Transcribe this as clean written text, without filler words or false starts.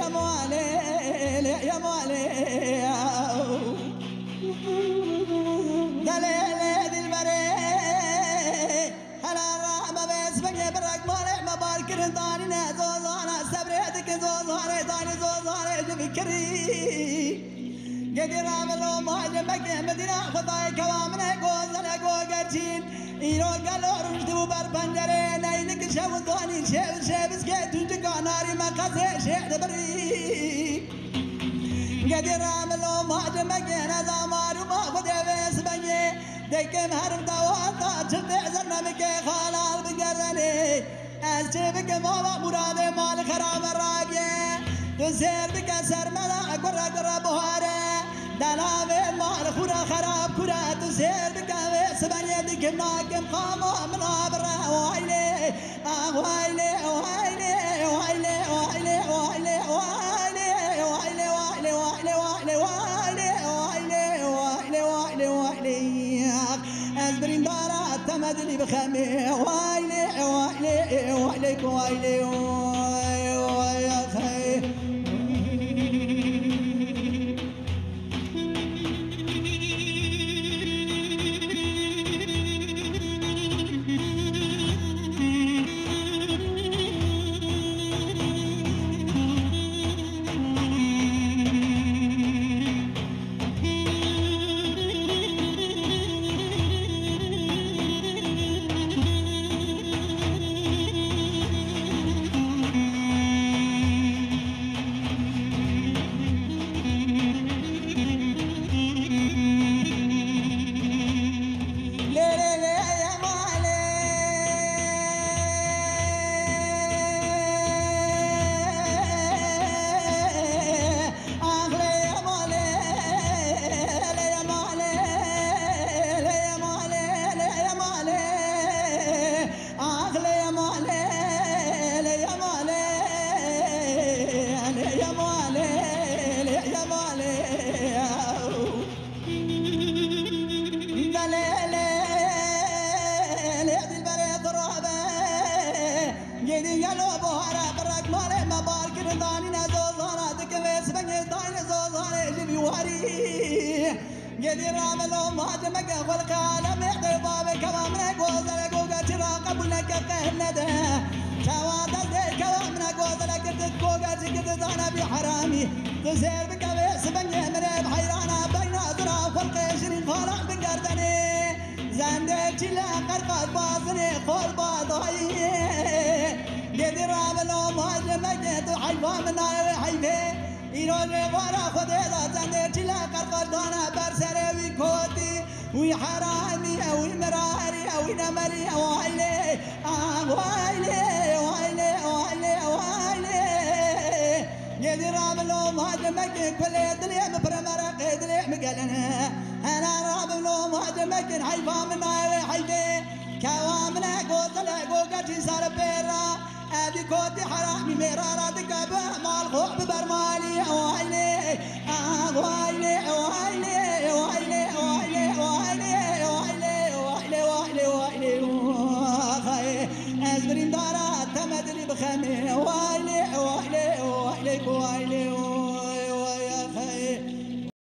يا موالي يا موالي دليل دي البري هلا الرحمة باسمك برك مالي مبارك رضاني نازوزانا سبريتك زوزاني داني زوزاني جبكري قدر عملوا معجبك مدينة خطاي كوامنا قوزنا قوقرتين إيرو قالوا رشدوا بربنجرين أينك شاوزاني شابس كيتو جقا ناري مقاسي شيء دبري قدر عملوا معجبك نازا مارو ما خدي بيس بني ديكم هرم دواتا شفت زرنا بكي خالال بقرني أسجبك ماما مرادي مال خرام الراقية تسير بك سرملا قرى قرى بوهارة دلابي مال خورا خراب كورا تسير بك سبني ديك ناكم قامو من عبرة وعيلي وعيلي وعيلي وعيلي وعيلي وعيلي وعيلي وعيلي وعيلي وعيلي وعيلي وعيلي وعيلي وعيلي وعيلي أزبرين دارا تمدلي بخمي وعيلي وعيلي وعيلي وعيلي وعيلي قدر عملوا مهاجمك والقالم يحضر بابك كوامنا قوزلك وقترا قبلك قهنا ده شواطة زي كوامنا قوزلك قدت قوزلك قدت أنا بحرامي تسير بك بيسبني من بحيرانا بين أطراف والقشرين خالق بقردني زندك جلا قرقات باصني قول باضعي قدر عملوا مهاجمك تحيفا من نار حيفي ایران وارا خود دادن چلا قرقدانا برسر کوتی وی حرامی وی مراری وی نمری وایله وایله وایله وایله وایله یدی راملو مهاجمک کل دلیم برمرق دلیم قلنا انا راملو مهاجمک حیفا من نار حیفه کوامنا قوتل قوقتی سر پیرا ابي كوتي حرامي مرارة دقابة مال خوب برمالي وایلی وایلی وایلی وایلی وایلی وایلی وایلی وایلی وایلی وایلی ازبرين دارات تمدري بخمي